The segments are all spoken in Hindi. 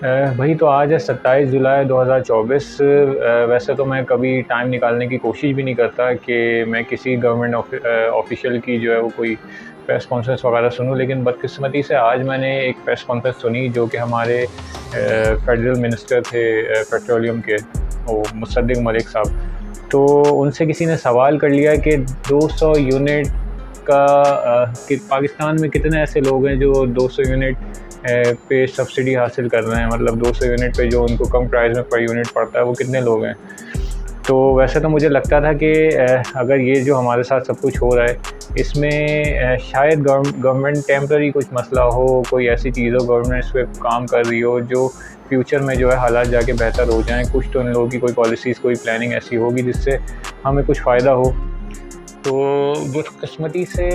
भाई तो आज है 27 जुलाई 2024। वैसे तो मैं कभी टाइम निकालने की कोशिश भी नहीं करता कि मैं किसी गवर्नमेंट ऑफिशियल की जो है वो कोई प्रेस कॉन्फ्रेंस वगैरह सुनूं, लेकिन बदकिस्मती से आज मैंने एक प्रेस कॉन्फ्रेंस सुनी जो कि हमारे फेडरल मिनिस्टर थे पेट्रोलियम के, वो मुसद्दिक मलिक साहब। तो उनसे किसी ने सवाल कर लिया कि 200 यूनिट का कि पाकिस्तान में कितने ऐसे लोग हैं जो 200 यूनिट पे सब्सिडी हासिल कर रहे हैं, मतलब 200 यूनिट पे जो उनको कम प्राइस में पर यूनिट पड़ता है वो कितने लोग हैं। तो वैसे तो मुझे लगता था कि अगर ये जो हमारे साथ सब कुछ हो रहा है इसमें शायद गवर्नमेंट टेम्पररी कुछ मसला हो, कोई ऐसी चीज़ हो, गवर्नमेंट इस पर काम कर रही हो जो फ्यूचर में जो है हालात जाके बेहतर हो जाएं। कुछ तो इन लोगों की कोई पॉलिसीज़, कोई प्लानिंग ऐसी होगी जिससे हमें कुछ फ़ायदा हो। तो बदकिस्मती से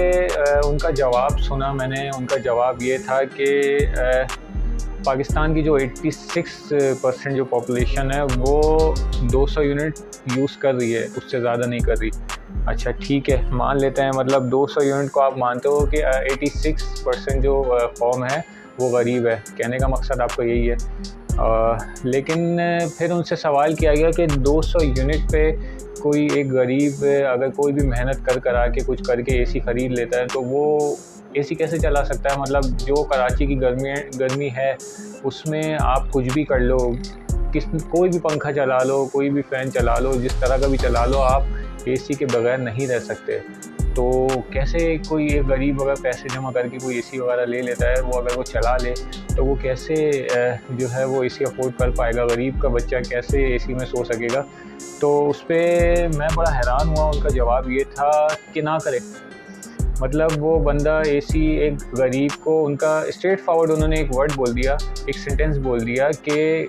उनका जवाब सुना मैंने। उनका जवाब ये था कि पाकिस्तान की जो 86% जो पॉपुलेशन है वो 200 यूनिट यूज़ कर रही है, उससे ज़्यादा नहीं कर रही। अच्छा ठीक है, मान लेते हैं, मतलब 200 यूनिट को आप मानते हो कि 86% जो कौम है वो गरीब है। कहने का मकसद आपका यही है। लेकिन फिर उनसे सवाल किया गया कि 200 यूनिट पे कोई एक गरीब अगर कोई भी मेहनत कर आके कुछ करके एसी ख़रीद लेता है तो वो एसी कैसे चला सकता है। मतलब जो कराची की गर्मी है उसमें आप कुछ भी कर लो, कोई भी पंखा चला लो, कोई भी फ़ैन चला लो, जिस तरह का भी चला लो, आप एसी के बगैर नहीं रह सकते। तो कैसे कोई एक गरीब अगर पैसे जमा करके कोई एसी वगैरह ले लेता है, वो अगर वो चला ले तो वो कैसे जो है वो एसी अफोर्ड कर पाएगा। गरीब का बच्चा कैसे एसी में सो सकेगा। तो उस पर मैं बड़ा हैरान हुआ। उनका जवाब ये था कि ना करे। मतलब वो बंदा एसी एक गरीब को, उनका स्ट्रेट फॉरवर्ड उन्होंने एक वर्ड बोल दिया, एक सेंटेंस बोल दिया कि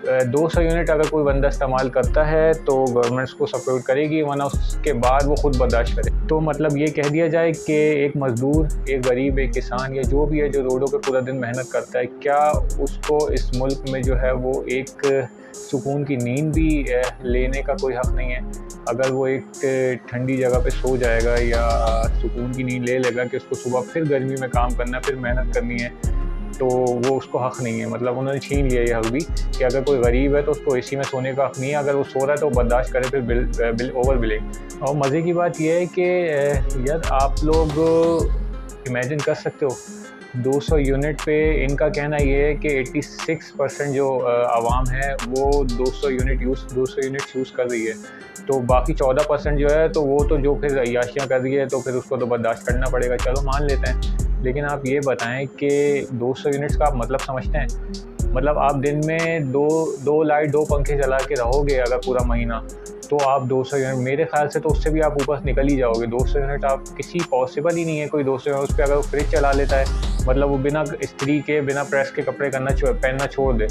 200 यूनिट अगर कोई बंदा इस्तेमाल करता है तो गवर्नमेंट उसको सपोर्ट करेगी, वरना उसके बाद वो खुद बर्दाश्त करे। तो मतलब ये कह दिया जाए कि एक मज़दूर, एक गरीब, एक किसान या जो भी है जो रोडों पे पूरा दिन मेहनत करता है, क्या उसको इस मुल्क में जो है वो एक सुकून की नींद भी लेने का कोई हक़ नहीं है। अगर वो एक ठंडी जगह पे सो जाएगा या सुकून की नींद ले लेगा कि उसको सुबह फिर गर्मी में काम करना है, फिर मेहनत करनी है, तो वो उसको हक़ नहीं है। मतलब उन्होंने छीन लिया ये हक़ भी कि अगर कोई गरीब है तो उसको एसी में सोने का हक़ नहीं है। अगर वो सो रहा है तो बर्दाश्त करे, फिर बिल ओवर बिलिंग। और मज़े की बात यह है कि यार आप लोग इमेजिन कर सकते हो 200 यूनिट पे इनका कहना ये है कि 86% जो आवाम है वो 200 यूनिट यूज़ कर रही है। तो बाकी 14% जो है तो वो तो जो फिर अय्याशियाँ कर रही है तो फिर उसको तो बर्दाश्त करना पड़ेगा। चलो मान लेते हैं, लेकिन आप ये बताएं कि 200 यूनिट्स का आप मतलब समझते हैं? मतलब आप दिन में दो लाइट, दो पंखे चला के रहोगे अगर पूरा महीना, तो आप 200 यूनिट, मेरे ख्याल से तो उससे भी आप ऊपर निकल ही जाओगे। 200 यूनिट आप किसी पॉसिबल ही नहीं है कोई 200 यूनिट। उस पर अगर वो फ्रिज चला लेता है, मतलब वो बिना इस्त्री के, बिना प्रेस के कपड़े पहनना छोड़ दे,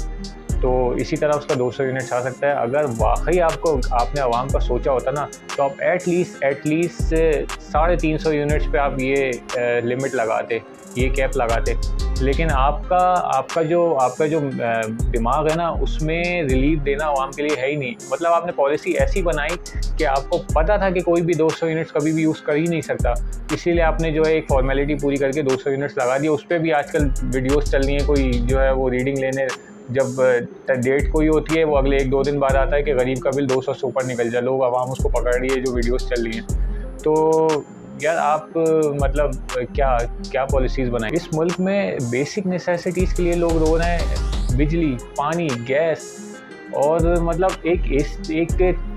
तो इसी तरह उसका 200 यूनिट्स आ सकता है। अगर वाकई आपने आवाम का सोचा होता ना, तो आप एटलीस्ट 350 यूनिट्स पे आप ये लिमिट लगाते, ये कैप लगाते। लेकिन आपका जो दिमाग है ना, उसमें रिलीफ देना आवाम के लिए है ही नहीं। मतलब आपने पॉलिसी ऐसी बनाई कि आपको पता था कि कोई भी 200 यूनिट्स कभी भी यूज़ कर ही नहीं सकता, इसीलिए आपने जो है एक फॉर्मेलिटी पूरी करके 200 यूनिट्स लगा दिया। उस पर भी आजकल वीडियोस चल रही हैं, कोई जो है वो रीडिंग लेने जब डेट कोई होती है, वो अगले 1-2 दिन बाद आता है कि गरीब का बिल 200 से ऊपर निकल जाए। लोग आवाम उसको पकड़ रही है, जो वीडियोस चल रही हैं। तो यार आप मतलब क्या पॉलिसीज़ बनाएं। इस मुल्क में बेसिक नेसेसिटीज़ के लिए लोग रो रहे हैं, बिजली, पानी, गैस, और मतलब एक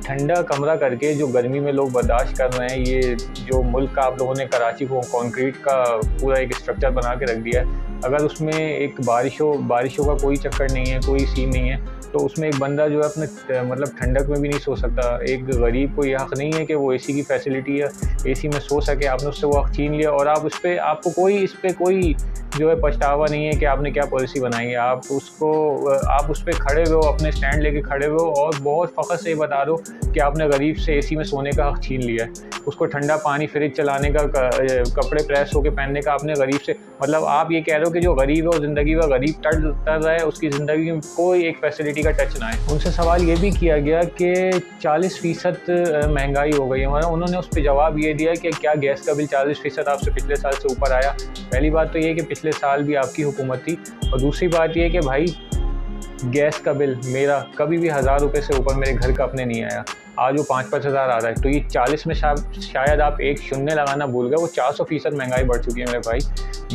ठंडा कमरा करके जो गर्मी में लोग बर्दाश्त कर रहे हैं। ये जो मुल्क का आप लोगों ने कराची को कंक्रीट का पूरा एक स्ट्रक्चर बना के रख दिया है, अगर उसमें एक बारिशों का कोई चक्कर नहीं है, कोई सीन नहीं है, तो उसमें एक बंदा जो है अपने मतलब ठंडक में भी नहीं सो सकता। एक गरीब को यह हक़ नहीं है कि वो एसी की फैसिलिटी या एसी में सो सके। आपने उससे वो हक़ छीन लिया, और आप आपको इस पर कोई जो है पछतावा नहीं है कि आपने क्या पॉलिसी बनाई है। आप उस पर खड़े हुए हो, अपने स्टैंड लेके खड़े हुए हो, और बहुत फ़ख्र से बता दो कि आपने गरीब से एसी में सोने का हक़ छीन लिया है। उसको ठंडा पानी, फ्रिज चलाने का, कपड़े प्रेस होके पहनने का आपने गरीब से, मतलब आप ये कह रहे हो कि जो गरीब है वो ज़िंदगी में गरीब तर रहा है, उसकी ज़िंदगी में कोई एक फैसिलिटी का टच ना है। उनसे सवाल ये भी किया गया कि 40% महंगाई हो गई है। मतलब उन्होंने उस पर जवाब ये दिया कि क्या गैस का बिल 40% आपसे पिछले साल से ऊपर आया? पहली बात तो ये कि पिछले साल भी आपकी हुकूमत थी, और दूसरी बात ये कि भाई गैस का बिल मेरा कभी भी 1000 रुपये से ऊपर मेरे घर का अपने नहीं आया। आज वो 5-5 हज़ार आ रहा है। तो ये 40 में शायद आप एक शून्य लगाना भूल गए। वो 400% महंगाई बढ़ चुकी है मेरे भाई।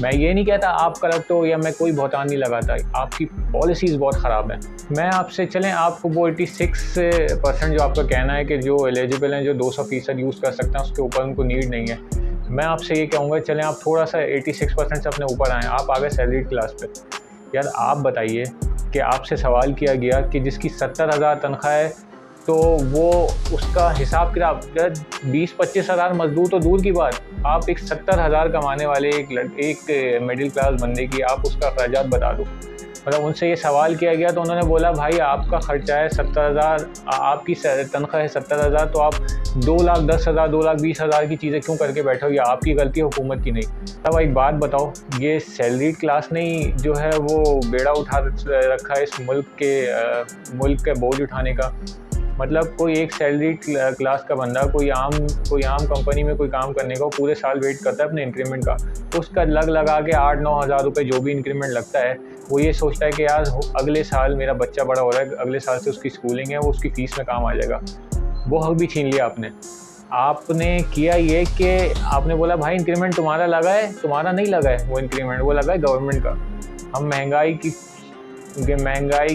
मैं ये नहीं कहता आप करप्ट हो या मैं कोई बहुतान नहीं लगाता, आपकी पॉलिसीज़ बहुत ख़राब हैं। मैं आपसे चलें, आपको वो 86% जो आपका कहना है कि जो एलिजिबल हैं, जो 200% यूज़ कर सकते हैं, उसके ऊपर उनको नीड नहीं है। मैं आपसे ये कहूँगा चलें आप थोड़ा सा 86% से अपने ऊपर आएँ। आप आ गए सैलरीड क्लास पे। यार आप बताइए कि आपसे सवाल किया गया कि जिसकी 70,000 तनख्वाह है तो वो उसका हिसाब किताब 20-25 हज़ार मजदूर तो दूर की बात, आप एक 70,000 कमाने वाले एक मिडिल क्लास बंदे की आप उसका अखराजात बता दो। मतलब उनसे ये सवाल किया गया तो उन्होंने बोला भाई आपका ख़र्चा है 70,000, आपकी तनख्वाह है 70,000, तो आप 2,10,000 2,20,000 की चीज़ें क्यों करके बैठे हो? या आपकी गलती हुकूमत की नहीं। तब एक बात बताओ, ये सैलरीड क्लास ने ही जो है वो बेड़ा उठा रखा है इस मुल्क के बोझ उठाने का। मतलब कोई एक सैलरी क्लास का बंदा कोई आम कंपनी में कोई काम करने का पूरे साल वेट करता है अपने इंक्रीमेंट का, तो उसका लगा के 8-9 हज़ार रुपये जो भी इंक्रीमेंट लगता है, वो ये सोचता है कि यार अगले साल मेरा बच्चा बड़ा हो रहा है, अगले साल से उसकी स्कूलिंग है, वो उसकी फ़ीस में काम आ जाएगा। वो हक भी छीन लिया आपने किया ये कि आपने बोला भाई इंक्रीमेंट तुम्हारा लगा है, तुम्हारा नहीं लगा है वो इंक्रीमेंट, वो लगा है गवर्नमेंट का। हम महंगाई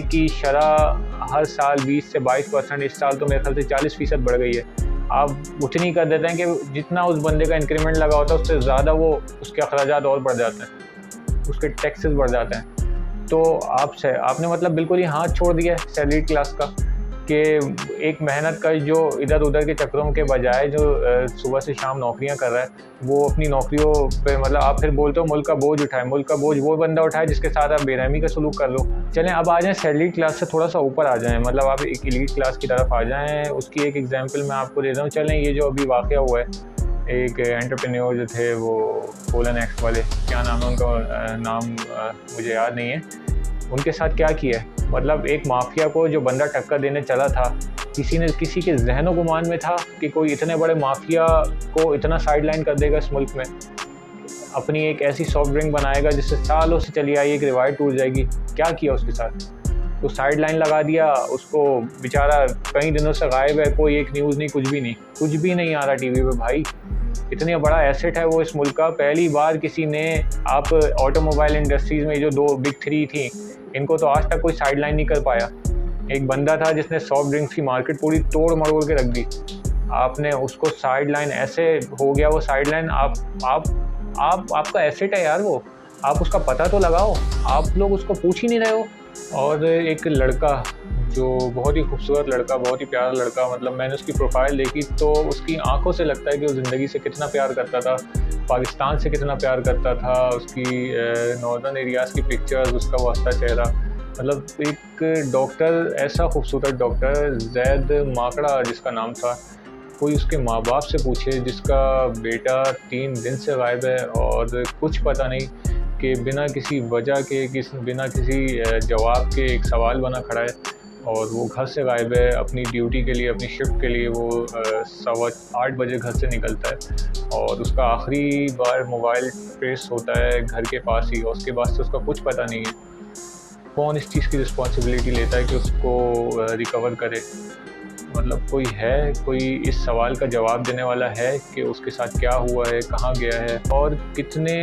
की शरह हर साल 20 से 22%, इस साल तो मेरे ख्याल से 40% बढ़ गई है। आप उतनी कर देते हैं कि जितना उस बंदे का इंक्रीमेंट लगा होता है उससे ज़्यादा वो उसके अखराजात और बढ़ जाते हैं, उसके टैक्सेस बढ़ जाते हैं। तो आपने मतलब बिल्कुल ही हाथ छोड़ दिया है सैलरीड क्लास का कि एक मेहनत का जो इधर उधर के चक्करों के बजाय जो सुबह से शाम नौकरियां कर रहा है, वो अपनी नौकरियों पे मतलब आप फिर बोलते हो मुल्क का बोझ उठाए। मुल्क का बोझ वो बंदा उठाए जिसके साथ आप बेरहमी का सलूक कर लो। चलें अब आ जाएं सैलरीड क्लास से थोड़ा सा ऊपर आ जाएं, मतलब आप एक एलीट क्लास की तरफ आ जाएं। उसकी एक एग्जांपल मैं आपको दे रहा हूँ। चलें ये जो अभी वाक़या हुआ है, एक एंटरप्रेन्योर जो थे वो कोलन एक्स वाले, क्या नाम है उनका, नाम मुझे याद नहीं है, उनके साथ क्या किया है। मतलब एक माफिया को जो बंदा टक्कर देने चला था, किसी के जहनो गुमान में था कि कोई इतने बड़े माफिया को इतना साइडलाइन कर देगा इस मुल्क में, अपनी एक ऐसी सॉफ्ट ड्रिंक बनाएगा जिससे सालों से चली आई एक रिवायत टूट जाएगी। क्या किया उसके साथ? तो साइडलाइन लगा दिया उसको, बेचारा कई दिनों से गायब है, कोई एक न्यूज़ नहीं, कुछ भी नहीं आ रहा टीवी पे। भाई इतने बड़ा एसेट है वो इस मुल्क का। पहली बार किसी ने, आप ऑटोमोबाइल इंडस्ट्रीज़ में जो 2 बिग 3 थी, इनको तो आज तक कोई साइडलाइन नहीं कर पाया। एक बंदा था जिसने सॉफ्ट ड्रिंक्स की मार्केट पूरी तोड़ मरोड़ के रख दी, आपने उसको साइडलाइन, ऐसे हो गया वो साइडलाइन। आपका एसेट है यार वो, आप उसका पता तो लगाओ, आप लोग उसको पूछ ही नहीं रहे हो। और एक लड़का जो बहुत ही खूबसूरत लड़का, बहुत ही प्यारा लड़का, मतलब मैंने उसकी प्रोफाइल देखी तो उसकी आंखों से लगता है कि वो ज़िंदगी से कितना प्यार करता था, पाकिस्तान से कितना प्यार करता था। उसकी नॉर्दर्न एरियाज़ की पिक्चर्स, उसका वो हंसता चेहरा, मतलब एक डॉक्टर, ऐसा खूबसूरत डॉक्टर जैद माकड़ा जिसका नाम था। कोई उसके माँ बाप से पूछे जिसका बेटा 3 दिन से गायब है और कुछ पता नहीं, कि बिना किसी वजह के, बिना किसी जवाब के एक सवाल बना खड़ा है और वो घर से गायब है। अपनी ड्यूटी के लिए, अपनी शिफ्ट के लिए वो 8:15 बजे घर से निकलता है और उसका आखिरी बार मोबाइल ट्रेस होता है घर के पास ही, और उसके बाद से उसका कुछ पता नहीं है। कौन इस चीज़ की रिस्पॉन्सिबिलिटी लेता है कि उसको रिकवर करे? मतलब कोई इस सवाल का जवाब देने वाला है कि उसके साथ क्या हुआ है, कहाँ गया है? और कितने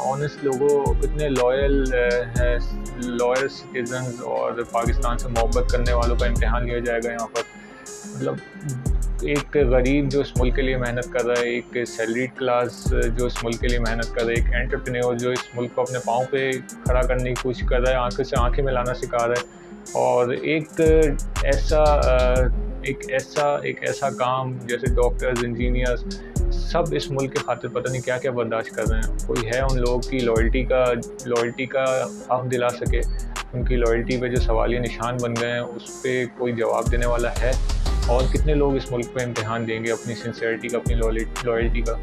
ऑनेस्ट लोगों, कितने लॉयल सिटीजन्स और पाकिस्तान से मोहब्बत करने वालों का इम्तिहान लिया जाएगा यहाँ पर। मतलब एक गरीब जो इस मुल्क के लिए मेहनत कर रहा है, एक सैलरीड क्लास जो इस मुल्क के लिए मेहनत कर रहा है, एक एंटरप्रेन्योर जो इस मुल्क को अपने पाँव पे खड़ा करने की कोशिश कर रहा है, आंखें से आंखें मिलाना सिखा रहा है, और एक ऐसा काम जैसे डॉक्टर्स, इंजीनियर्स, सब इस मुल्क के खातिर पता नहीं क्या क्या बर्दाश्त कर रहे हैं। कोई है उन लोगों की लॉयल्टी का हक दिला सके? उनकी लॉयल्टी पे जो सवालिया निशान बन गए हैं उस पर कोई जवाब देने वाला है? और कितने लोग इस मुल्क पे इम्तिहान देंगे अपनी सिंसियरिटी का, अपनी लॉयल्टी का?